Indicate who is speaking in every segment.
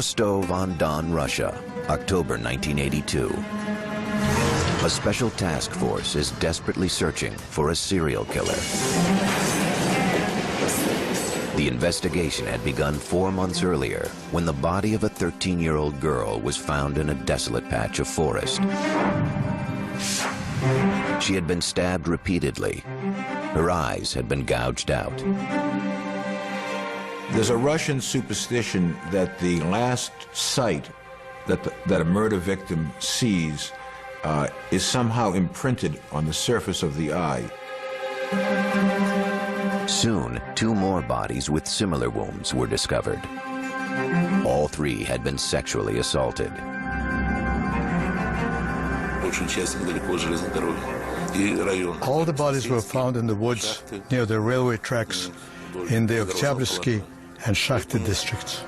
Speaker 1: Rostov-on-Don, Russia, October 1982. A special task force is desperately searching for a serial killer. The investigation had begun 4 months earlier when the body of a 13-year-old girl was found in a desolate patch of forest. She had been stabbed repeatedly. Her eyes had been gouged out.
Speaker 2: There's a Russian superstition that the last sight that a murder victim sees is somehow imprinted on the surface of the eye.
Speaker 1: Soon, 2 more bodies with similar wounds were discovered. All 3 had been sexually assaulted.
Speaker 3: All the bodies were found in the woods near the railway tracks in the Oktябрьsky and Shakhty districts.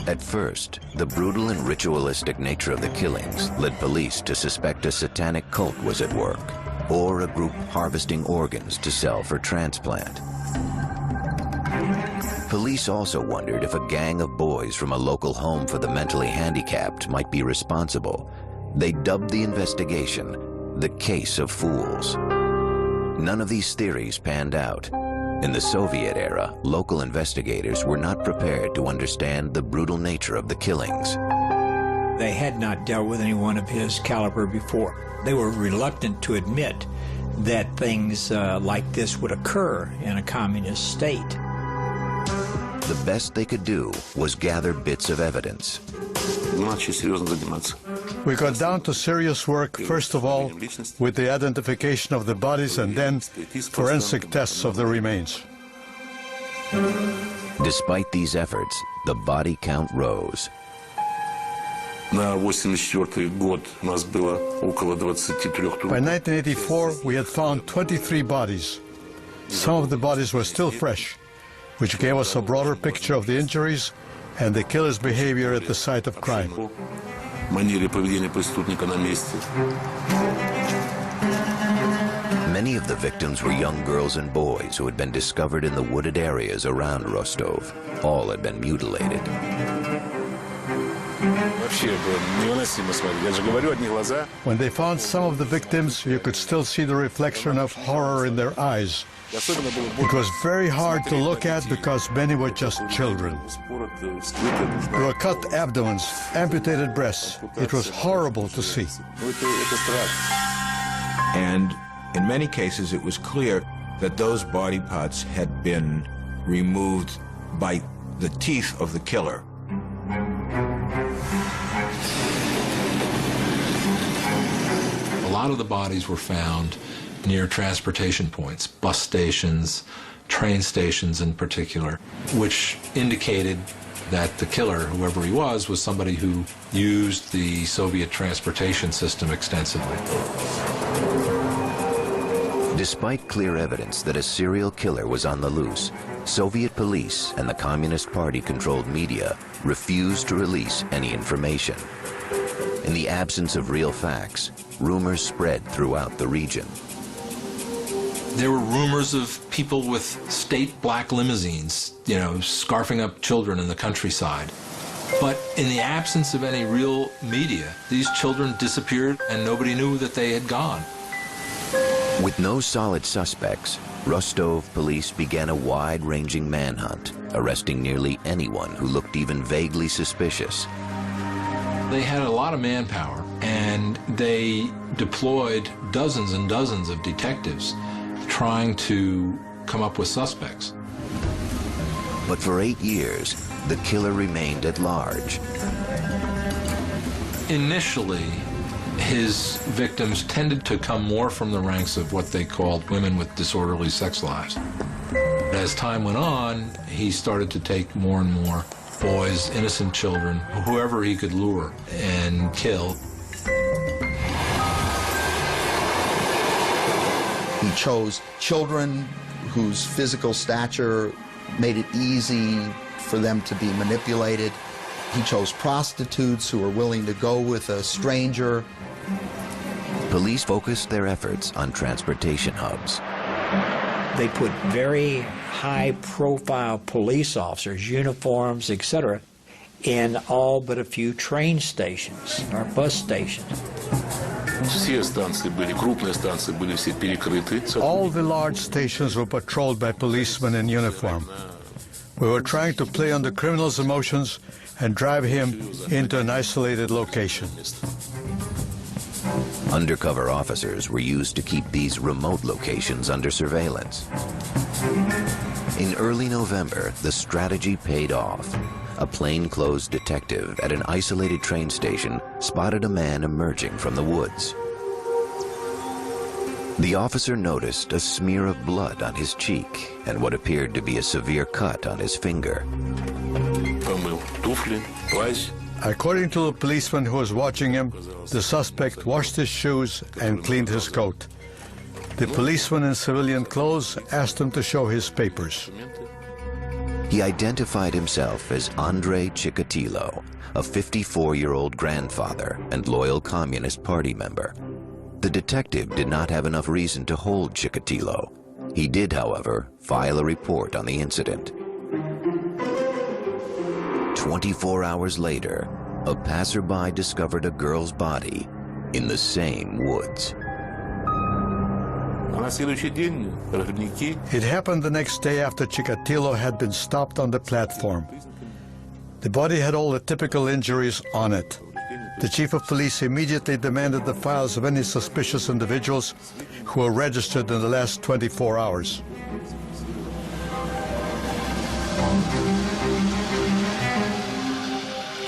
Speaker 1: At first, the brutal and ritualistic nature of the killings led police to suspect a satanic cult was at work, or a group harvesting organs to sell for transplant. Police also wondered if a gang of boys from a local home for the mentally handicapped might be responsible. They dubbed the investigation the Case of Fools. None of these theories panned out. In the Soviet era, local investigators were not prepared to understand the brutal nature of the killings.
Speaker 4: They had not dealt with anyone of his caliber before. They were reluctant to admit that things like this would occur in a communist state.
Speaker 1: The best they could do was gather bits of evidence.
Speaker 3: We got down to serious work, first of all, with the identification of the bodies and then forensic tests of the remains.
Speaker 1: Despite these efforts, the body count rose.
Speaker 5: By
Speaker 3: 1984, we had found 23 bodies. Some of the bodies were still fresh, which gave us a broader picture of the injuries and the killer's behavior at the site of crime.
Speaker 1: Many of the victims were young girls and boys who had been discovered in the wooded areas around Rostov. All had been mutilated.
Speaker 3: When they found some of the victims, you could still see the reflection of horror in their eyes. It was very hard to look at because many were just children. There were cut abdomens, amputated breasts. It was horrible to see.
Speaker 2: And in many cases, it was clear that those body parts had been removed by the teeth of the killer.
Speaker 6: A lot of the bodies were found near transportation points, bus stations, train stations in particular, which indicated that the killer, whoever he was somebody who used the Soviet transportation system extensively.
Speaker 1: Despite clear evidence that a serial killer was on the loose, Soviet police and the Communist Party-controlled media refused to release any information. In the absence of real facts, rumors spread throughout the region.
Speaker 6: There were rumors of people with state black limousines, scarfing up children in the countryside. But in the absence of any real media, these children disappeared and nobody knew that they had gone.
Speaker 1: With no solid suspects, Rostov police began a wide-ranging manhunt, arresting nearly anyone who looked even vaguely suspicious.
Speaker 6: They had a lot of manpower, and they deployed dozens and dozens of detectives trying to come up with suspects.
Speaker 1: But for 8 years, the killer remained at large.
Speaker 6: Initially, his victims tended to come more from the ranks of what they called women with disorderly sex lives. As time went on, he started to take more and more boys, innocent children, whoever he could lure and kill.
Speaker 7: He chose children whose physical stature made it easy for them to be manipulated. He chose prostitutes who were willing to go with a stranger.
Speaker 1: Police focused their efforts on transportation hubs.
Speaker 4: They put very high-profile police officers, uniforms, etc., in all but a few train stations or bus stations.
Speaker 3: All the large stations were patrolled by policemen in uniform. We were trying to play on the criminal's emotions and drive him into an isolated location.
Speaker 1: Undercover officers were used to keep these remote locations under surveillance. In early November, the strategy paid off. A plainclothes detective at an isolated train station spotted a man emerging from the woods. The officer noticed a smear of blood on his cheek and what appeared to be a severe cut on his finger.
Speaker 3: According to the policeman who was watching him, the suspect washed his shoes and cleaned his coat. The policeman in civilian clothes asked him to show his papers.
Speaker 1: He identified himself as Andrei Chikatilo, a 54-year-old grandfather and loyal Communist Party member. The detective did not have enough reason to hold Chikatilo. He did, however, file a report on the incident. 24 hours later, a passerby discovered a girl's body in the same woods.
Speaker 3: It happened the next day after Chikatilo had been stopped on the platform. The body had all the typical injuries on it. The chief of police immediately demanded the files of any suspicious individuals who were registered in the last 24 hours.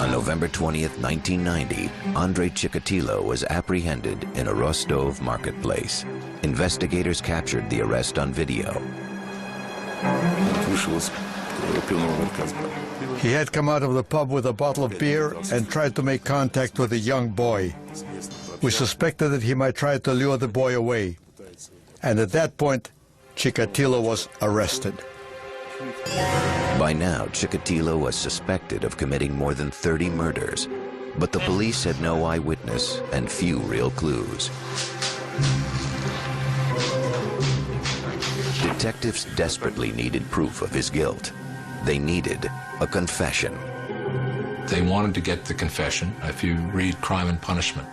Speaker 1: On November 20th, 1990, Andrei Chikatilo was apprehended in a Rostov marketplace. Investigators captured the arrest on video.
Speaker 3: He had come out of the pub with a bottle of beer and tried to make contact with a young boy. We suspected that he might try to lure the boy away. And at that point, Chikatilo was arrested.
Speaker 1: By now, Chikatilo was suspected of committing more than 30 murders, but the police had no eyewitness and few real clues. Detectives desperately needed proof of his guilt. They needed a confession.
Speaker 6: They wanted to get the confession. If you read Crime and Punishment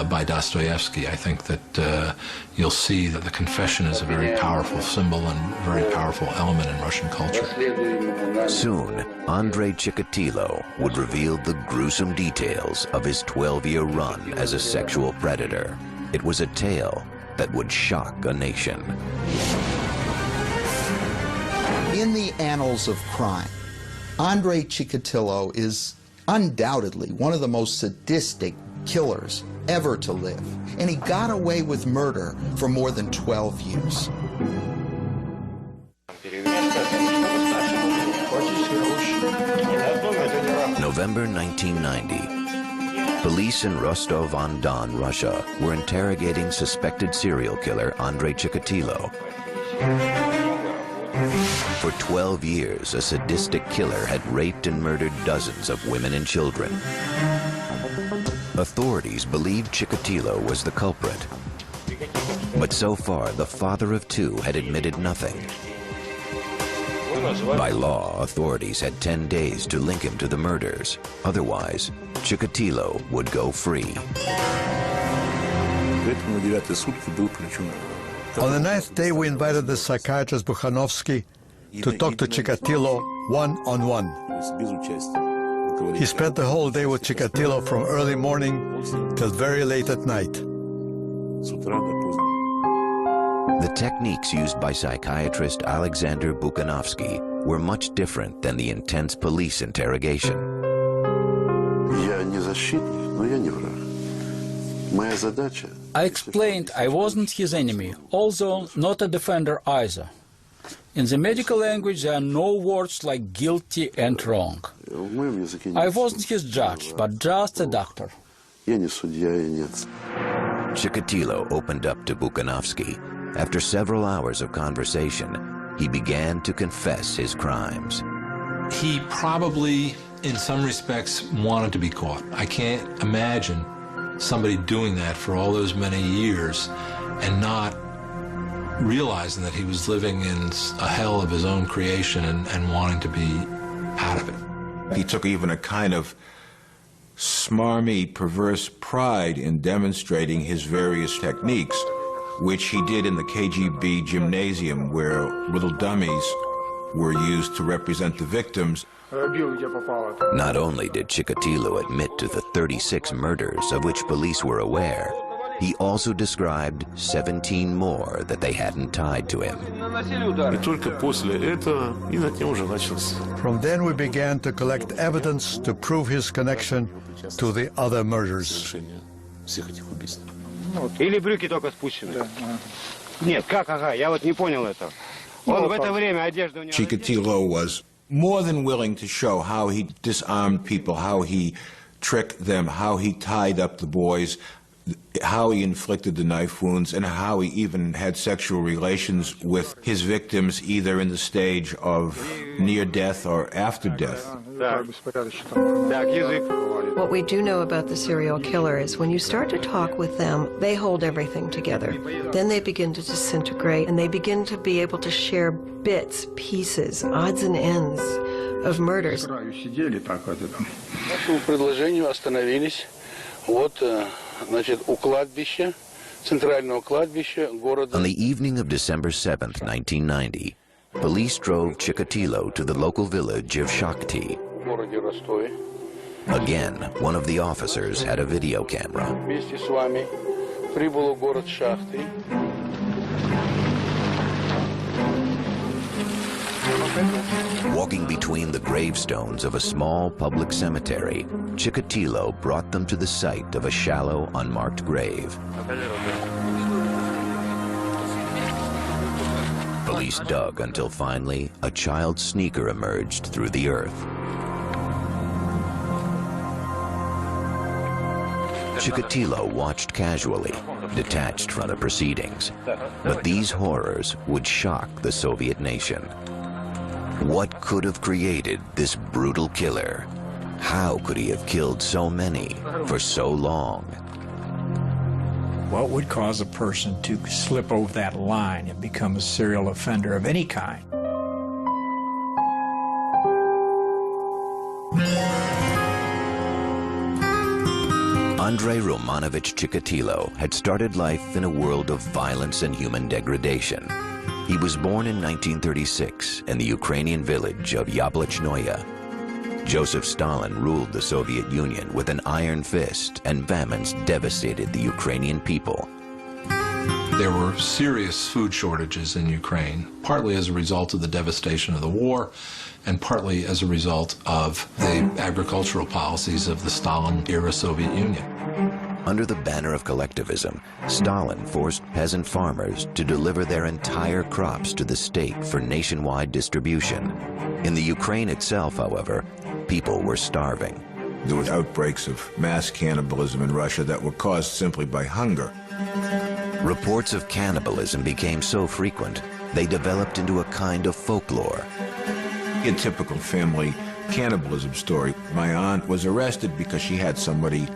Speaker 6: by Dostoevsky, I think that you'll see that the confession is a very powerful symbol and very powerful element in Russian culture.
Speaker 1: Soon, Andrei Chikatilo would reveal the gruesome details of his 12-year run as a sexual predator. It was a tale that would shock a nation.
Speaker 7: In the annals of crime, Andrei Chikatilo is undoubtedly one of the most sadistic killers ever to live, and he got away with murder for more than 12 years.
Speaker 1: November 1990. Police in Rostov-on-Don, Russia, were interrogating suspected serial killer Andrei Chikatilo. For 12 years, a sadistic killer had raped and murdered dozens of women and children. Authorities believed Chikatilo was the culprit. But so far, the father of two had admitted nothing. By law, authorities had 10 days to link him to the murders. Otherwise, Chikatilo would go free.
Speaker 3: On the 9th day, we invited the psychiatrist Bukhanovsky to talk to Chikatilo one-on-one. He spent the whole day with Chikatilo from early morning till very late at night.
Speaker 1: The techniques used by psychiatrist Alexander Bukhanovsky were much different than the intense police interrogation.
Speaker 8: I explained I wasn't his enemy, although not a defender either. In the medical language, there are no words like guilty and wrong. I wasn't his judge, but just a doctor.
Speaker 1: Chikatilo opened up to Bukhanovsky. After several hours of conversation, he began to confess his crimes.
Speaker 6: He probably, in some respects, wanted to be caught. I can't imagine somebody doing that for all those many years and not realizing that he was living in a hell of his own creation and wanting to be out of it.
Speaker 2: He took even a kind of smarmy, perverse pride in demonstrating his various techniques, which he did in the KGB gymnasium, where little dummies were used to represent the victims.
Speaker 1: Not only did Chikatilo admit to the 36 murders of which police were aware, he also described 17 more that they hadn't tied to him.
Speaker 3: From then we began to collect evidence to prove his connection to the other murders.
Speaker 9: Или брюки только спущены? Нет, как, ага, я вот не понял этого. Он в это время одежда у него...
Speaker 2: Chikatilo was more than willing to show how he disarmed people, how he tricked them, how he tied up the boys, how he inflicted the knife wounds, and how he even had sexual relations with his victims, either in the stage of near death or after death.
Speaker 10: What we do know about the serial killer is when you start to talk with them, they hold everything together. Then they begin to disintegrate, and they begin to be able to share bits, pieces, odds and ends of murders.
Speaker 1: On the evening of December 7th, 1990, police drove Chikatilo to the local village of Shakti. Again, one of the officers had a video camera. Walking between the gravestones of a small public cemetery, Chikatilo brought them to the site of a shallow, unmarked grave. Police dug until finally a child sneaker emerged through the earth. Chikatilo watched casually, detached from the proceedings. But these horrors would shock the Soviet nation. What could have created this brutal killer? How could he have killed so many for so long?
Speaker 4: What would cause a person to slip over that line and become a serial offender of any kind?
Speaker 1: Andrei Romanovich Chikatilo had started life in a world of violence and human degradation. He was born in 1936 in the Ukrainian village of Yablachnoye. Joseph Stalin ruled the Soviet Union with an iron fist, and famines devastated the Ukrainian people.
Speaker 6: There were serious food shortages in Ukraine, partly as a result of the devastation of the war, and partly as a result of the agricultural policies of the Stalin-era Soviet Union.
Speaker 1: Under the banner of collectivism, Stalin forced peasant farmers to deliver their entire crops to the state for nationwide distribution. In the Ukraine itself, however, people were starving.
Speaker 2: There were outbreaks of mass cannibalism in Russia that were caused simply by hunger.
Speaker 1: Reports of cannibalism became so frequent, they developed into a kind of folklore.
Speaker 2: A typical family cannibalism story. My aunt was arrested because she had somebody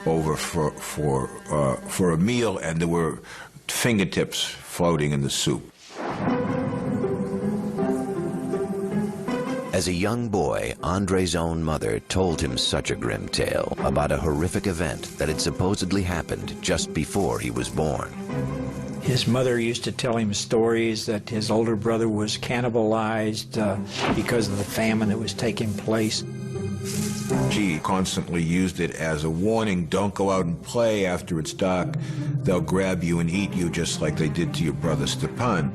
Speaker 2: over for a meal, and there were fingertips floating in the soup.
Speaker 1: As a young boy, Andrei's own mother told him such a grim tale about a horrific event that had supposedly happened just before he was born.
Speaker 4: His mother used to tell him stories that his older brother was cannibalized because of the famine that was taking place.
Speaker 2: She constantly used it as a warning: don't go out and play after it's dark. They'll grab you and eat you just like they did to your brother Stepan.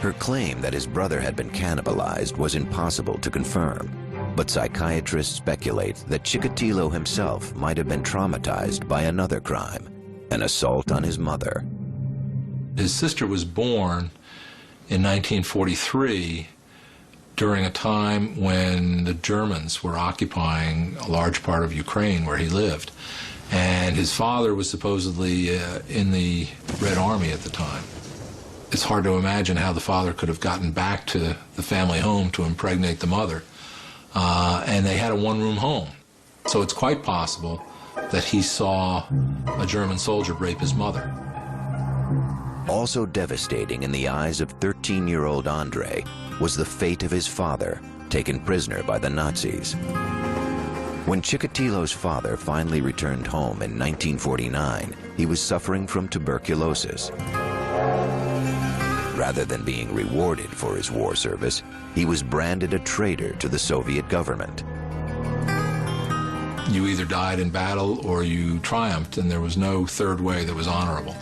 Speaker 1: Her claim that his brother had been cannibalized was impossible to confirm, but psychiatrists speculate that Chikatilo himself might have been traumatized by another crime, an assault on his mother.
Speaker 6: His sister was born in 1943 during a time when the Germans were occupying a large part of Ukraine where he lived. And his father was supposedly in the Red Army at the time. It's hard to imagine how the father could have gotten back to the family home to impregnate the mother. And they had a one-room home. So it's quite possible that he saw a German soldier rape his mother.
Speaker 1: Also devastating in the eyes of 13-year-old Andrei was the fate of his father, taken prisoner by the Nazis. When Chikatilo's father finally returned home in 1949, he was suffering from tuberculosis. Rather than being rewarded for his war service, he was branded a traitor to the Soviet government.
Speaker 6: You either died in battle or you triumphed, and there was no third way that was honorable.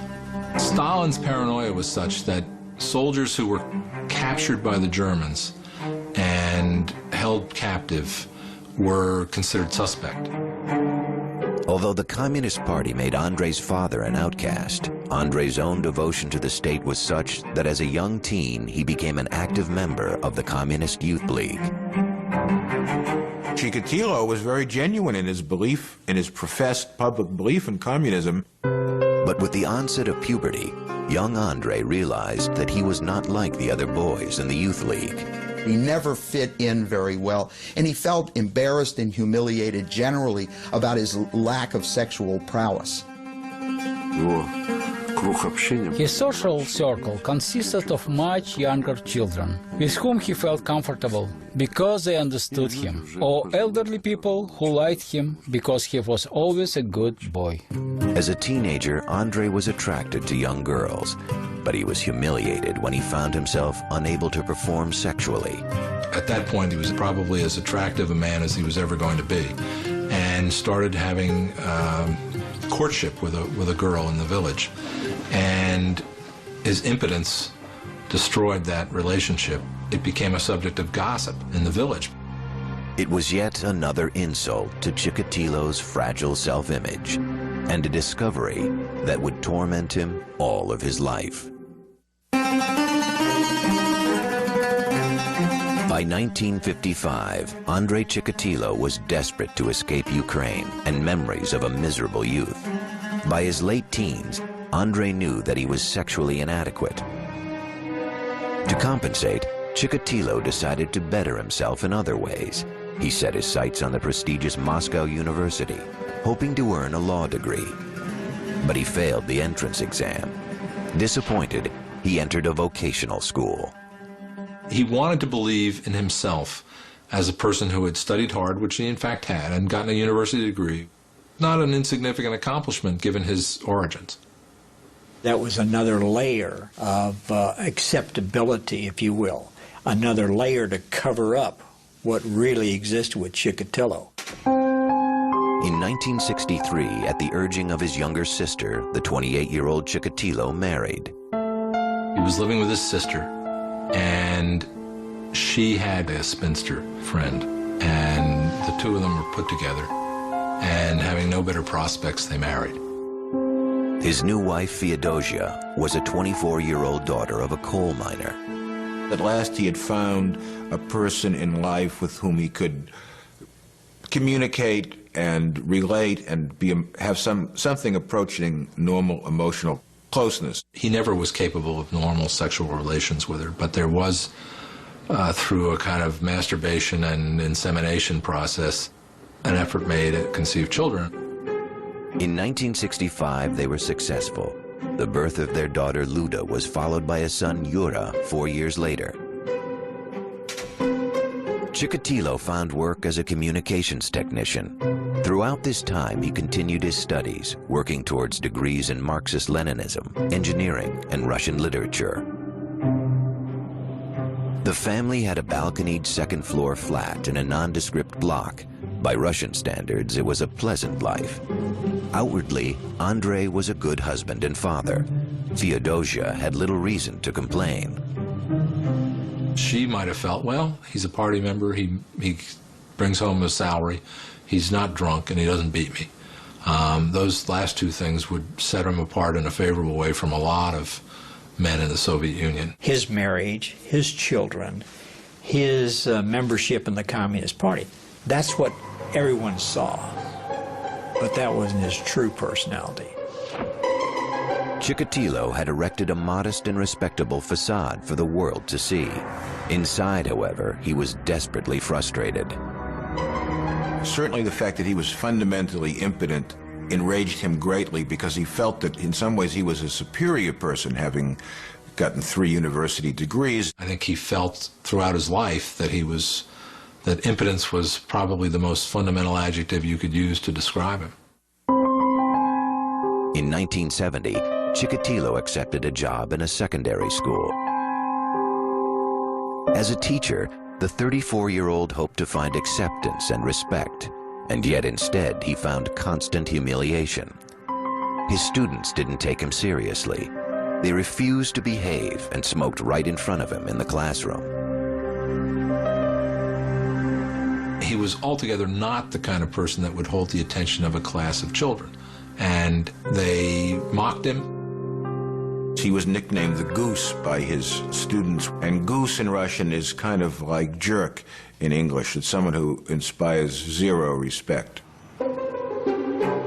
Speaker 6: Stalin's paranoia was such that soldiers who were captured by the Germans and held captive were considered suspect.
Speaker 1: Although the Communist Party made Andrei's father an outcast, Andrei's own devotion to the state was such that as a young teen, he became an active member of the Communist Youth League.
Speaker 2: Chikatilo was very genuine in his belief, in his professed public belief in communism.
Speaker 1: But with the onset of puberty, young Andrei realized that he was not like the other boys in the Youth League.
Speaker 7: He never fit in very well, and he felt embarrassed and humiliated generally about his lack of sexual prowess.
Speaker 8: His social circle consisted of much younger children, with whom he felt comfortable because they understood him, or elderly people who liked him because he was always a good boy.
Speaker 1: As a teenager, Andrei was attracted to young girls, but he was humiliated when he found himself unable to perform sexually.
Speaker 6: At that point, he was probably as attractive a man as he was ever going to be, and started having courtship with a girl in the village. And his impotence destroyed that relationship. It became a subject of gossip in the village.
Speaker 1: It was yet another insult to Chikatilo's fragile self-image, and a discovery that would torment him all of his life. By 1955, Andrei Chikatilo was desperate to escape Ukraine and memories of a miserable youth. By his late teens, Andrei knew that he was sexually inadequate. To compensate, Chikatilo decided to better himself in other ways. He set his sights on the prestigious Moscow University, hoping to earn a law degree. But he failed the entrance exam. Disappointed, he entered a vocational school.
Speaker 6: He wanted to believe in himself as a person who had studied hard, which he in fact had, and gotten a university degree. Not an insignificant accomplishment given his origins.
Speaker 4: That was another layer of acceptability, if you will, another layer to cover up what really existed with Chikatilo.
Speaker 1: In 1963, at the urging of his younger sister, the 28-year-old Chikatilo married.
Speaker 6: He was living with his sister, and she had a spinster friend, and the two of them were put together, and having no better prospects, they married.
Speaker 1: His new wife, Feodosia, was a 24-year-old daughter of a coal miner.
Speaker 2: At last he had found a person in life with whom he could communicate and relate and have something approaching normal emotional closeness.
Speaker 6: He never was capable of normal sexual relations with her, but there was, through a kind of masturbation and insemination process, an effort made to conceive children.
Speaker 1: In 1965, they were successful. The birth of their daughter, Luda, was followed by a son, Yura, 4 years later. Chikatilo found work as a communications technician. Throughout this time, he continued his studies, working towards degrees in Marxist-Leninism, engineering, and Russian literature. The family had a balconied second-floor flat in a nondescript block. By Russian standards, it was a pleasant life. Outwardly, Andrei was a good husband and father. Feodosia had little reason to complain.
Speaker 6: She might have felt, well, he's a party member, he brings home his salary, he's not drunk, and he doesn't beat me. Those last two things would set him apart in a favorable way from a lot of men in the Soviet Union.
Speaker 4: His marriage, his children, his membership in the Communist Party, that's what everyone saw. But that wasn't his true personality.
Speaker 1: Chikatilo had erected a modest and respectable facade for the world to see. Inside, however, he was desperately frustrated.
Speaker 2: Certainly the fact that he was fundamentally impotent enraged him greatly because he felt that in some ways he was a superior person, having gotten 3 university degrees.
Speaker 6: I think he felt throughout his life that that impotence was probably the most fundamental adjective you could use to describe him.
Speaker 1: In 1970, Chikatilo accepted a job in a secondary school. As a teacher, the 34-year-old hoped to find acceptance and respect, and yet instead he found constant humiliation. His students didn't take him seriously. They refused to behave and smoked right in front of him in the classroom.
Speaker 6: He was altogether not the kind of person that would hold the attention of a class of children, and they mocked him.
Speaker 2: He was nicknamed the Goose by his students, and goose in Russian is kind of like jerk in English. It's someone who inspires zero respect.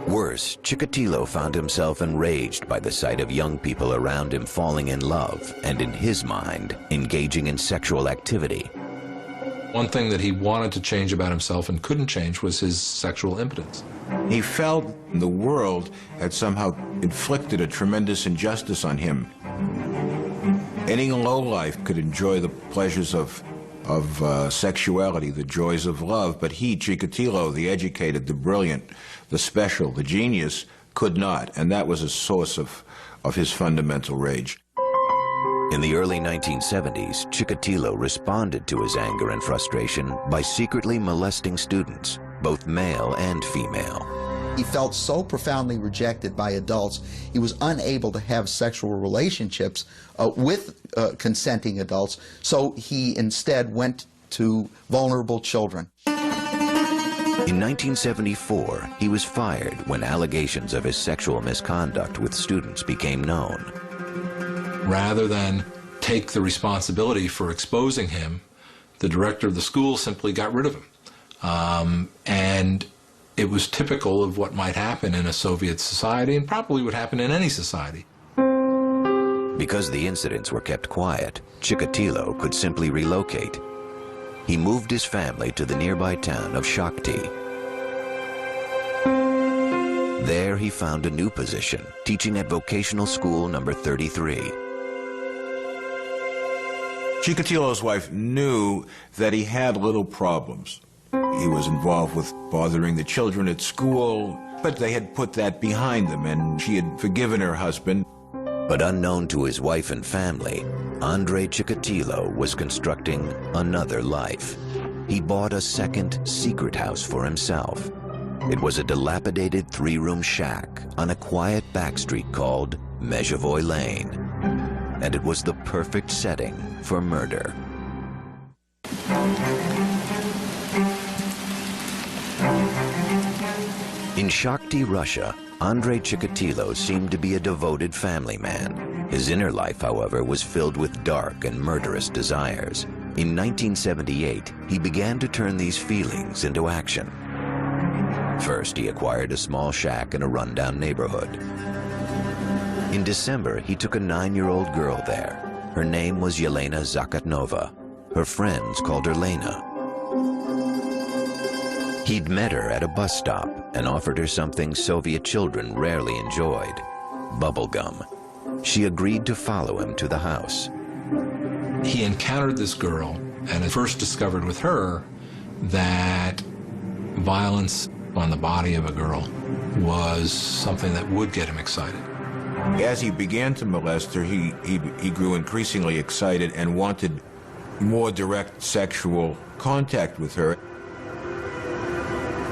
Speaker 1: Worse, Chikatilo found himself enraged by the sight of young people around him falling in love and, in his mind, engaging in sexual activity.
Speaker 6: One thing that he wanted to change about himself and couldn't change was his sexual impotence.
Speaker 2: He felt the world had somehow inflicted a tremendous injustice on him. Any lowlife could enjoy the pleasures of sexuality, the joys of love, but he, Chikatilo, the educated, the brilliant, the special, the genius, could not, and that was a source of his fundamental rage.
Speaker 1: In the early 1970s, Chikatilo responded to his anger and frustration by secretly molesting students, both male and female.
Speaker 7: He felt so profoundly rejected by adults, he was unable to have sexual relationships with consenting adults, so he instead went to vulnerable children.
Speaker 1: In 1974, he was fired when allegations of his sexual misconduct with students became known.
Speaker 6: Rather than take the responsibility for exposing him, the director of the school simply got rid of him. And it was typical of what might happen in a Soviet society and probably would happen in any society.
Speaker 1: Because the incidents were kept quiet, Chikatilo could simply relocate. He moved his family to the nearby town of Shakti. There he found a new position, teaching at vocational school number 33.
Speaker 2: Chikatilo's wife knew that he had little problems. He was involved with bothering the children at school, but they had put that behind them, and she had forgiven her husband.
Speaker 1: But unknown to his wife and family, Andrei Chikatilo was constructing another life. He bought a second secret house for himself. It was a dilapidated 3-room shack on a quiet backstreet called Mezhevoy Lane. And it was the perfect setting for murder. In Shakti, Russia, Andrei Chikatilo seemed to be a devoted family man. His inner life, however, was filled with dark and murderous desires. In 1978, he began to turn these feelings into action. First, he acquired a small shack in a rundown neighborhood. In December, he took a 9-year-old girl there. Her name was Yelena Zakatnova. Her friends called her Lena. He'd met her at a bus stop and offered her something Soviet children rarely enjoyed, bubblegum. She agreed to follow him to the house.
Speaker 6: He encountered this girl and first discovered with her that violence on the body of a girl was something that would get him excited.
Speaker 2: As he began to molest her, he grew increasingly excited and wanted more direct sexual contact with her.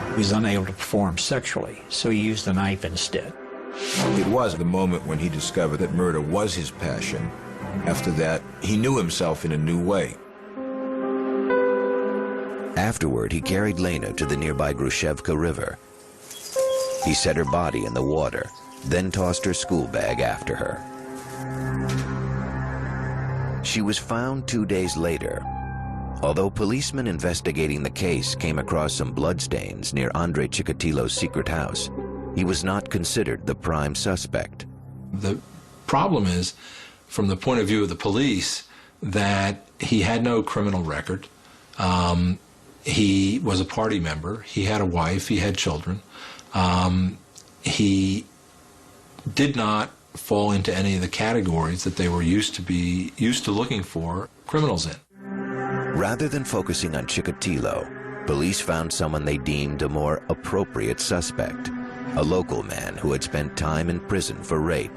Speaker 4: He was unable to perform sexually, so he used a knife instead.
Speaker 2: It was the moment when he discovered that murder was his passion. After that, he knew himself in a new way.
Speaker 1: Afterward, he carried Lena to the nearby Grushevka River. He set her body in the water, then tossed her school bag after her. She was found 2 days later. Although policemen investigating the case came across some bloodstains near Andrei Chikatilo's secret house, he was not considered the prime suspect.
Speaker 6: The problem is, from the point of view of the police, that he had no criminal record. He was a party member. He had a wife. He had children. he did not fall into any of the categories that they were used to looking for criminals in.
Speaker 1: Rather than focusing on Chikatilo, police found someone they deemed a more appropriate suspect, a local man who had spent time in prison for rape.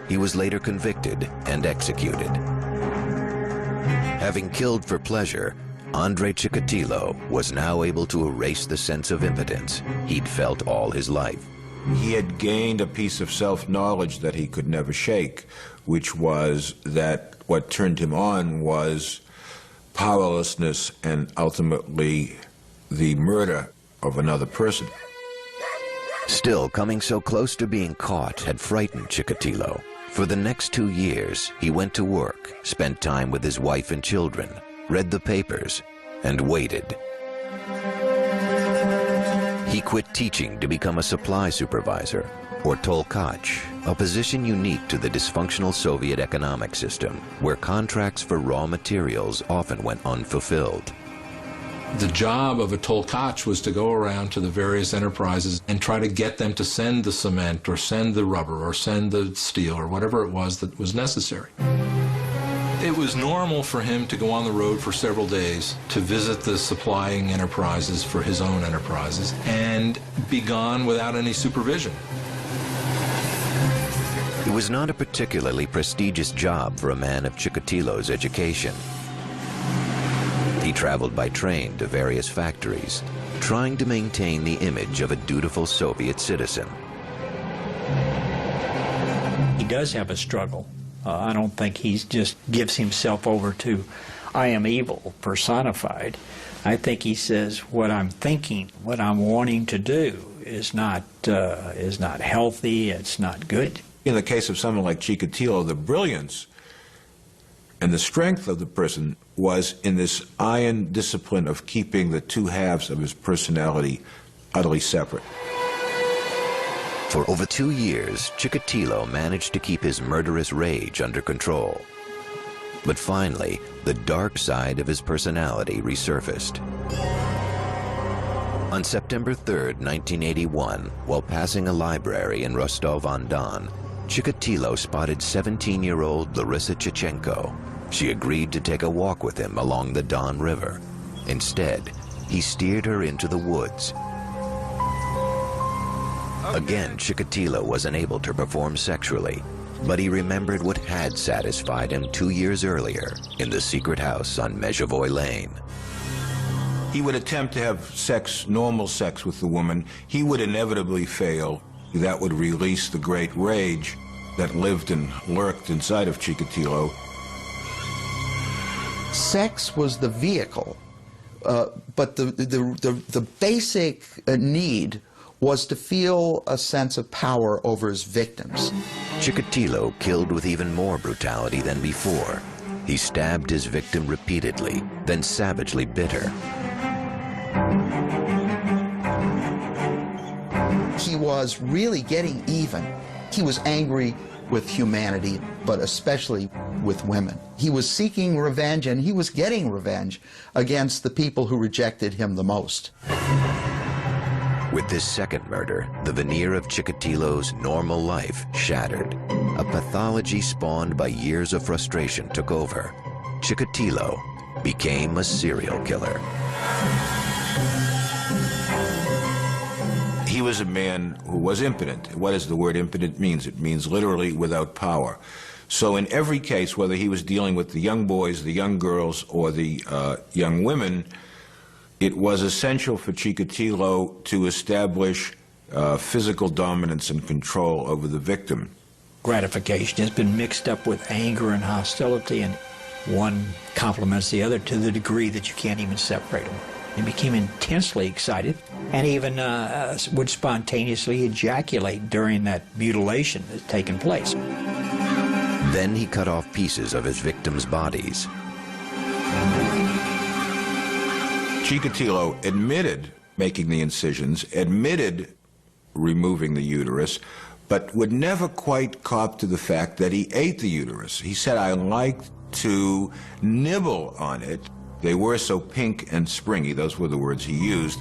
Speaker 1: He was later convicted and executed. Having killed for pleasure, Andrei Chikatilo was now able to erase the sense of impotence he'd felt all his life.
Speaker 2: He had gained a piece of self-knowledge that he could never shake, which was that what turned him on was powerlessness and ultimately the murder of another person.
Speaker 1: Still, coming so close to being caught had frightened Chikatilo. For the next 2 years, he went to work, spent time with his wife and children, read the papers, and waited. He quit teaching to become a supply supervisor, or tolkach, a position unique to the dysfunctional Soviet economic system, where contracts for raw materials often went unfulfilled.
Speaker 6: The job of a tolkach was to go around to the various enterprises and try to get them to send the cement or send the rubber or send the steel or whatever it was that was necessary. It was normal for him to go on the road for several days to visit the supplying enterprises for his own enterprises and be gone without any supervision.
Speaker 1: It was not a particularly prestigious job for a man of Chikatilo's education. He traveled by train to various factories, trying to maintain the image of a dutiful Soviet citizen.
Speaker 4: He does have a struggle. I don't think he just gives himself over to, I am evil personified. I think he says, what I'm thinking, what I'm wanting to do is not healthy, it's not good.
Speaker 2: In the case of someone like Chikatilo, the brilliance and the strength of the person was in this iron discipline of keeping the two halves of his personality utterly separate.
Speaker 1: For over 2 years, Chikatilo managed to keep his murderous rage under control. But finally, the dark side of his personality resurfaced. On September 3rd, 1981, while passing a library in Rostov-on-Don, Chikatilo spotted 17-year-old Larissa Chichenko. She agreed to take a walk with him along the Don River. Instead, he steered her into the woods. Again, Chikatilo was unable to perform sexually, but he remembered what had satisfied him 2 years earlier in the secret house on Mezhevoy Lane.
Speaker 2: He would attempt to have sex, normal sex with the woman. He would inevitably fail. That would release the great rage that lived and lurked inside of Chikatilo.
Speaker 7: Sex was the vehicle, but the basic need was to feel a sense of power over his victims.
Speaker 1: Chikatilo killed with even more brutality than before. He stabbed his victim repeatedly, then savagely bit her.
Speaker 7: He was really getting even. He was angry with humanity, but especially with women. He was seeking revenge, and he was getting revenge against the people who rejected him the most.
Speaker 1: With this second murder, the veneer of Chikatilo's normal life shattered. A pathology spawned by years of frustration took over. Chikatilo became a serial killer.
Speaker 2: He was a man who was impotent. What does the word impotent mean? It means literally without power. So in every case, whether he was dealing with the young boys, the young girls, or the young women, it was essential for Chikatilo to establish physical dominance and control over the victim.
Speaker 4: Gratification has been mixed up with anger and hostility, and one complements the other to the degree that you can't even separate them. He became intensely excited and even would spontaneously ejaculate during that mutilation that had taken place.
Speaker 1: Then he cut off pieces of his victims' bodies.
Speaker 2: Chikatilo admitted making the incisions, admitted removing the uterus, but would never quite cop to the fact that he ate the uterus. He said, I like to nibble on it. They were so pink and springy, those were the words he used.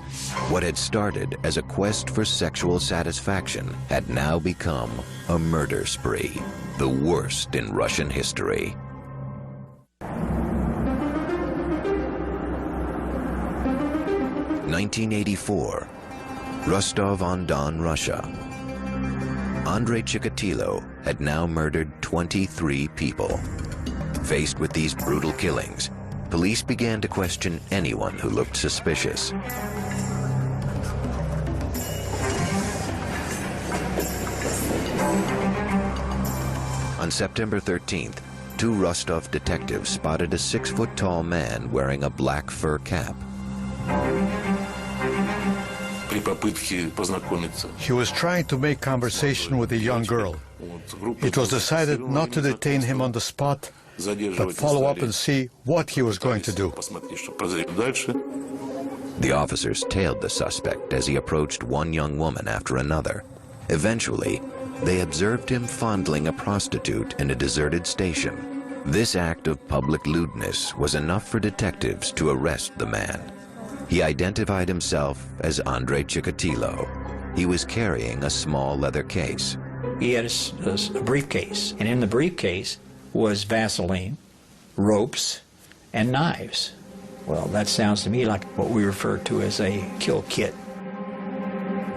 Speaker 1: What had started as a quest for sexual satisfaction had now become a murder spree, the worst in Russian history. 1984, Rostov-on-Don, Russia. Andrei Chikatilo had now murdered 23 people. Faced with these brutal killings, police began to question anyone who looked suspicious. On September 13th, two Rostov detectives spotted a 6-foot-tall man wearing a black fur cap.
Speaker 3: He was trying to make conversation with a young girl. It was decided not to detain him on the spot, but follow up and see what he was going to do.
Speaker 1: The officers tailed the suspect as he approached one young woman after another. Eventually, they observed him fondling a prostitute in a deserted station. This act of public lewdness was enough for detectives to arrest the man. He identified himself as Andrei Chikatilo. He was carrying a small leather case.
Speaker 4: He had a briefcase, and in the briefcase was Vaseline, ropes, and knives. Well, that sounds to me like what we refer to as a kill kit.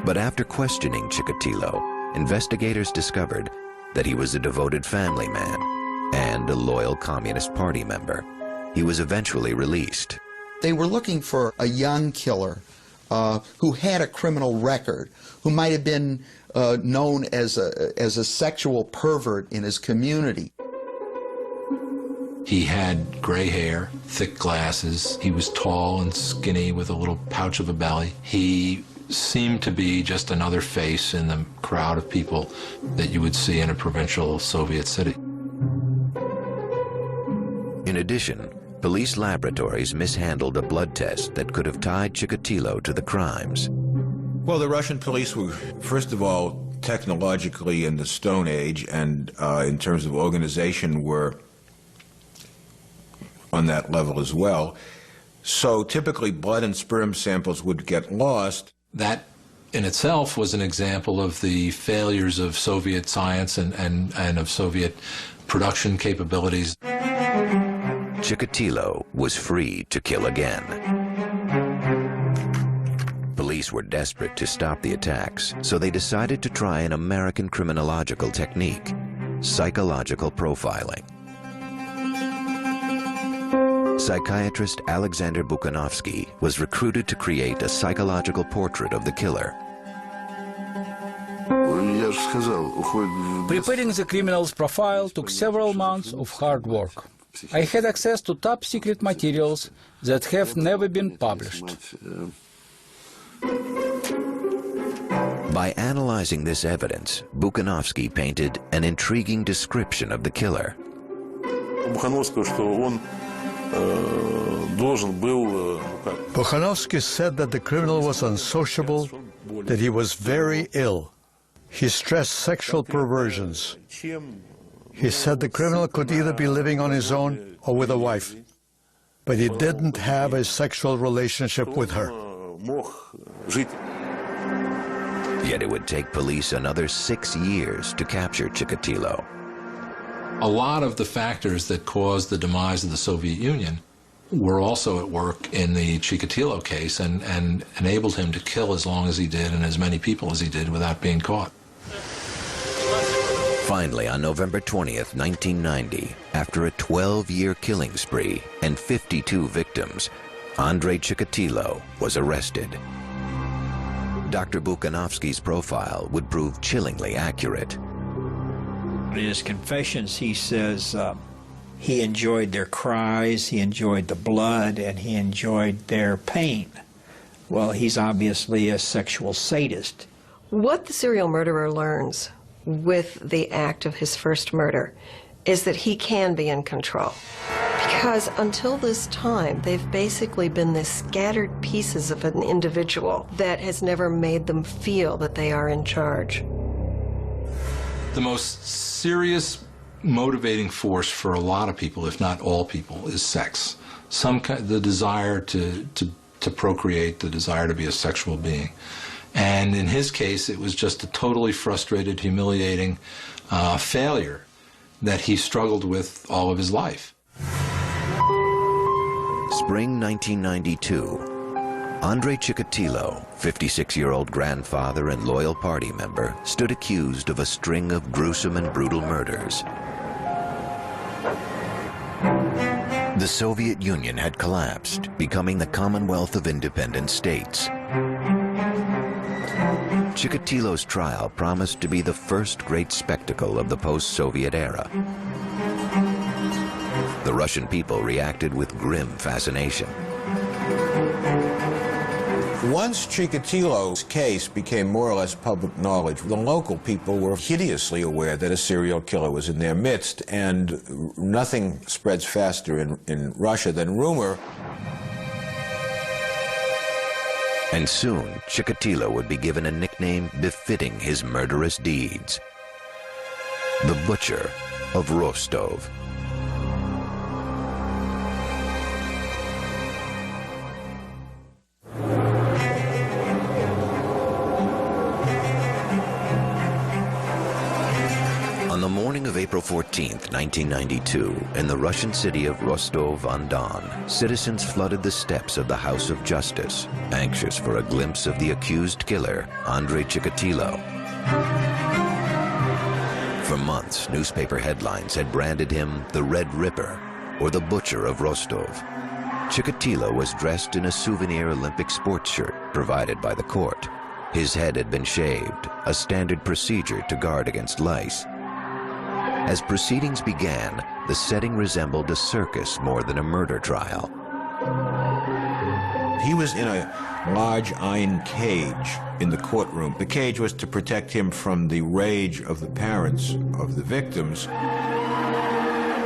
Speaker 1: But after questioning Chikatilo, investigators discovered that he was a devoted family man and a loyal Communist Party member. He was eventually released.
Speaker 7: They were looking for a young killer who had a criminal record, who might have been known as a sexual pervert in his community.
Speaker 6: He had gray hair, thick glasses. He was tall and skinny with a little pouch of a belly. He seemed to be just another face in the crowd of people that you would see in a provincial Soviet city.
Speaker 1: In addition, police laboratories mishandled a blood test that could have tied Chikatilo to the crimes.
Speaker 2: Well, the Russian police were, first of all, technologically in the Stone Age, and in terms of organization were on that level as well. So typically blood and sperm samples would get lost.
Speaker 6: That in itself was an example of the failures of Soviet science and of Soviet production capabilities.
Speaker 1: Chikatilo was free to kill again. Police were desperate to stop the attacks, so they decided to try an American criminological technique, psychological profiling. Psychiatrist Alexander Bukhanovsky was recruited to create a psychological portrait of the killer.
Speaker 8: Preparing the criminal's profile took several months of hard work. I had access to top secret materials that have never been published.
Speaker 1: By analyzing this evidence, Bukhanovsky painted an intriguing description of the killer.
Speaker 3: Bukhanovsky said that the criminal was unsociable, that he was very ill. He stressed sexual perversions. He said the criminal could either be living on his own or with a wife, but he didn't have a sexual relationship with her.
Speaker 1: Yet it would take police another 6 years to capture Chikatilo.
Speaker 6: A lot of the factors that caused the demise of the Soviet Union were also at work in the Chikatilo case and enabled him to kill as long as he did and as many people as he did without being caught.
Speaker 1: Finally, on November 20th, 1990, after a 12-year killing spree and 52 victims, Andrei Chikatilo was arrested. Dr. Bukhanovsky's profile would prove chillingly accurate.
Speaker 4: In his confessions, he says he enjoyed their cries, he enjoyed the blood, and he enjoyed their pain. Well, he's obviously a sexual sadist.
Speaker 10: What the serial murderer learns with the act of his first murder is that he can be in control. Because until this time, they've basically been the scattered pieces of an individual that has never made them feel that they are in charge.
Speaker 6: The most serious motivating force for a lot of people, if not all people, is sex. The desire to procreate, the desire to be a sexual being. And in his case, it was just a totally frustrated, humiliating failure that he struggled with all of his life.
Speaker 1: Spring 1992. Andrei Chikatilo, 56-year-old grandfather and loyal party member, stood accused of a string of gruesome and brutal murders. The Soviet Union had collapsed, becoming the Commonwealth of Independent States. Chikatilo's trial promised to be the first great spectacle of the post-Soviet era. The Russian people reacted with grim fascination.
Speaker 2: Once Chikatilo's case became more or less public knowledge, the local people were hideously aware that a serial killer was in their midst, and nothing spreads faster in Russia than rumor.
Speaker 1: And soon, Chikatilo would be given a nickname befitting his murderous deeds: the Butcher of Rostov. On the morning of April 14th, 1992, in the Russian city of Rostov-on-Don, citizens flooded the steps of the House of Justice, anxious for a glimpse of the accused killer, Andrei Chikatilo. For months, newspaper headlines had branded him the Red Ripper, or the Butcher of Rostov. Chikatilo was dressed in a souvenir Olympic sports shirt provided by the court. His head had been shaved, a standard procedure to guard against lice. As proceedings began, the setting resembled a circus more than a murder trial.
Speaker 2: He was in a large iron cage in the courtroom. The cage was to protect him from the rage of the parents of the victims.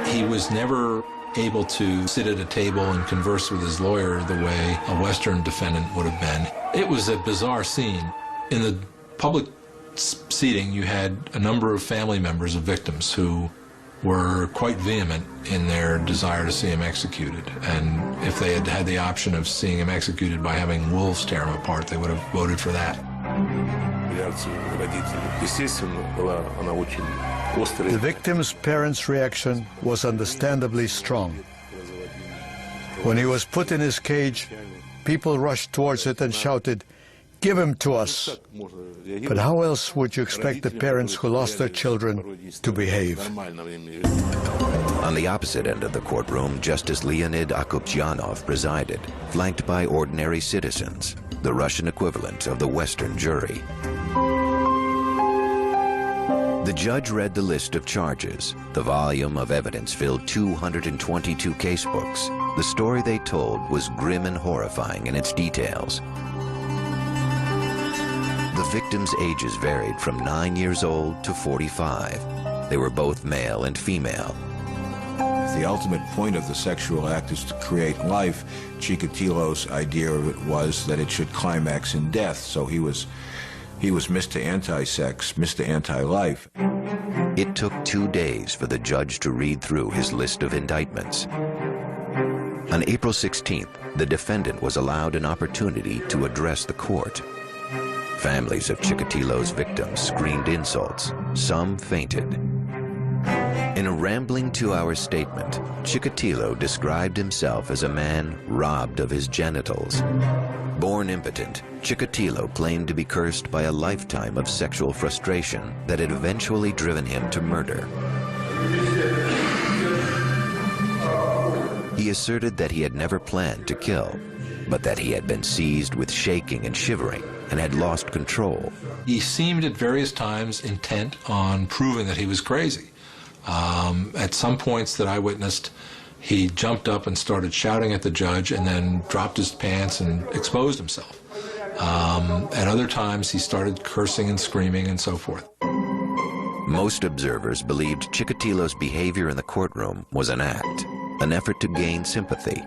Speaker 6: He was never able to sit at a table and converse with his lawyer the way a Western defendant would have been. It was a bizarre scene. In the public seating, you had a number of family members of victims who were quite vehement in their desire to see him executed. And if they had had the option of seeing him executed by having wolves tear him apart, they would have voted for that.
Speaker 3: The victim's parents' reaction was understandably strong. When he was put in his cage, people rushed towards it and shouted, "Give him to us." But how else would you expect the parents who lost their children to behave?
Speaker 1: On the opposite end of the courtroom, Justice Leonid Akopyanov presided, flanked by ordinary citizens, the Russian equivalent of the Western jury. The judge read the list of charges. The volume of evidence filled 222 casebooks. The story they told was grim and horrifying in its details. The victims' ages varied from 9 years old to 45. They were both male and female.
Speaker 2: The ultimate point of the sexual act is to create life. Chikatilo's idea of it was that it should climax in death, so he was Mr. Anti-Sex, Mr. Anti-Life.
Speaker 1: It took 2 days for the judge to read through his list of indictments. On April 16th, the defendant was allowed an opportunity to address the court. Families of Chikatilo's victims screamed insults. Some fainted. In a rambling 2-hour statement, Chikatilo described himself as a man robbed of his genitals. Born impotent, Chikatilo claimed to be cursed by a lifetime of sexual frustration that had eventually driven him to murder. He asserted that he had never planned to kill, but that he had been seized with shaking and shivering and had lost control.
Speaker 6: He seemed at various times intent on proving that he was crazy. At some points that I witnessed, he jumped up and started shouting at the judge and then dropped his pants and exposed himself. At other times, he started cursing and screaming and so forth.
Speaker 1: Most observers believed Chikatilo's behavior in the courtroom was an act, an effort to gain sympathy.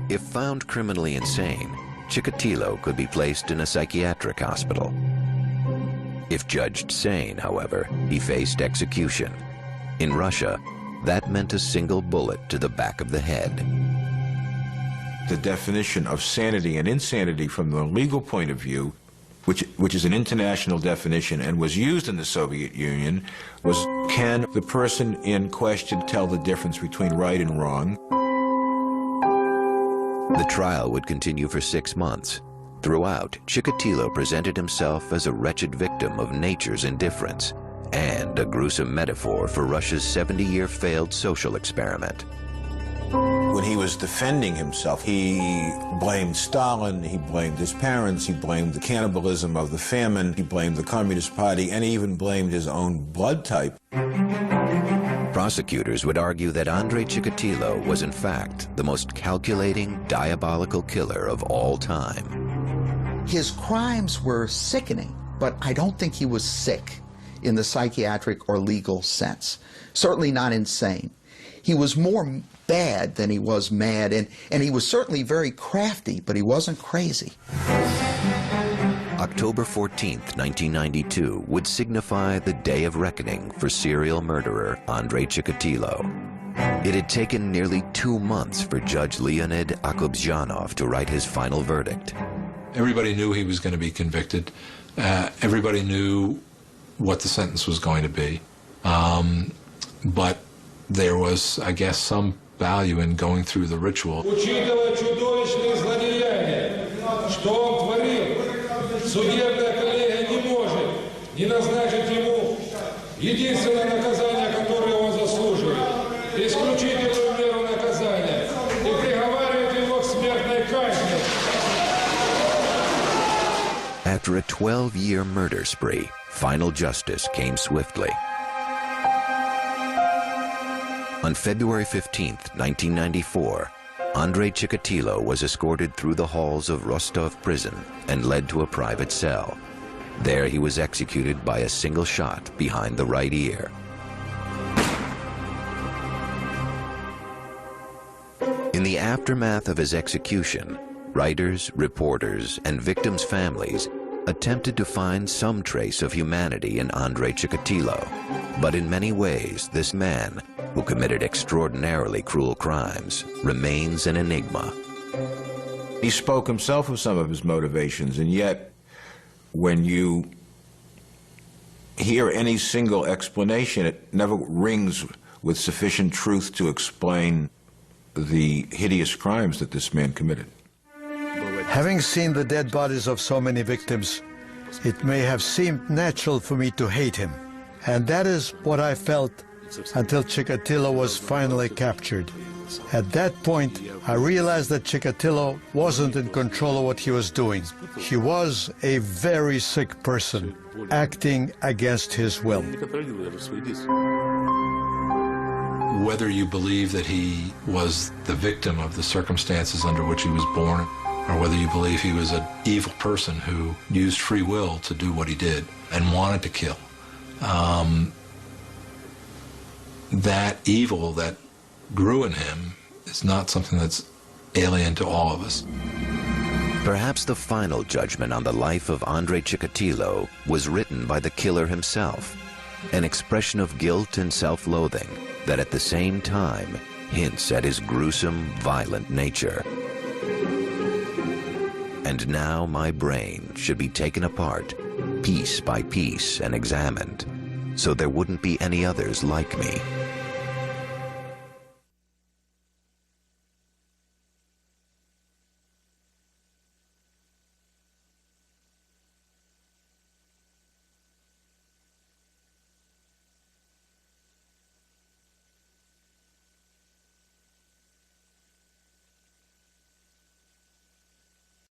Speaker 1: If found criminally insane, Chikatilo could be placed in a psychiatric hospital. If judged sane, however, he faced execution. In Russia, that meant a single bullet to the back of the head.
Speaker 2: The definition of sanity and insanity from the legal point of view, which is an international definition and was used in the Soviet Union, was can the person in question tell the difference between right and wrong?
Speaker 1: The trial would continue for 6 months. Throughout, Chikatilo presented himself as a wretched victim of nature's indifference and a gruesome metaphor for Russia's 70-year failed social experiment.
Speaker 2: When he was defending himself, he blamed Stalin, he blamed his parents, he blamed the cannibalism of the famine, he blamed the Communist Party, and he even blamed his own blood type.
Speaker 1: Prosecutors would argue that Andrei Chikatilo was in fact the most calculating, diabolical killer of all time.
Speaker 7: His crimes were sickening, but I don't think he was sick in the psychiatric or legal sense. Certainly not insane. He was more bad than he was mad, and he was certainly very crafty, but he wasn't crazy.
Speaker 1: October 14th, 1992 would signify the day of reckoning for serial murderer Andrei Chikatilo. It had taken nearly 2 months for Judge Leonid Akobzhanov to write his final verdict.
Speaker 6: Everybody knew he was going to be convicted. Everybody knew what the sentence was going to be. But there was, I guess, some value in going through the ritual.
Speaker 11: Судебная коллегия не может не назначить ему единственное наказание, которое он заслуживает, исключительную меру наказания, и приговаривает его к смертной казни.
Speaker 1: After a 12-year murder spree, final justice came swiftly. On February 15th, 1994, Andrei Chikatilo was escorted through the halls of Rostov prison and led to a private cell. There he was executed by a single shot behind the right ear. In the aftermath of his execution, writers, reporters, and victims' families attempted to find some trace of humanity in Andrei Chikatilo. But in many ways, this man, who committed extraordinarily cruel crimes, remains an enigma.
Speaker 2: He spoke himself of some of his motivations, and yet, when you hear any single explanation, it never rings with sufficient truth to explain the hideous crimes that this man committed.
Speaker 3: Having seen the dead bodies of so many victims, it may have seemed natural for me to hate him. And that is what I felt until Chikatilo was finally captured. At that point, I realized that Chikatilo wasn't in control of what he was doing. He was a very sick person, acting against his will.
Speaker 6: Whether you believe that he was the victim of the circumstances under which he was born, or whether you believe he was an evil person who used free will to do what he did and wanted to kill, that evil that grew in him is not something that's alien to all of us.
Speaker 1: Perhaps the final judgment on the life of Andrei Chikatilo was written by the killer himself, an expression of guilt and self-loathing that at the same time hints at his gruesome, violent nature. And now my brain should be taken apart, piece by piece, and examined, so there wouldn't be any others like me.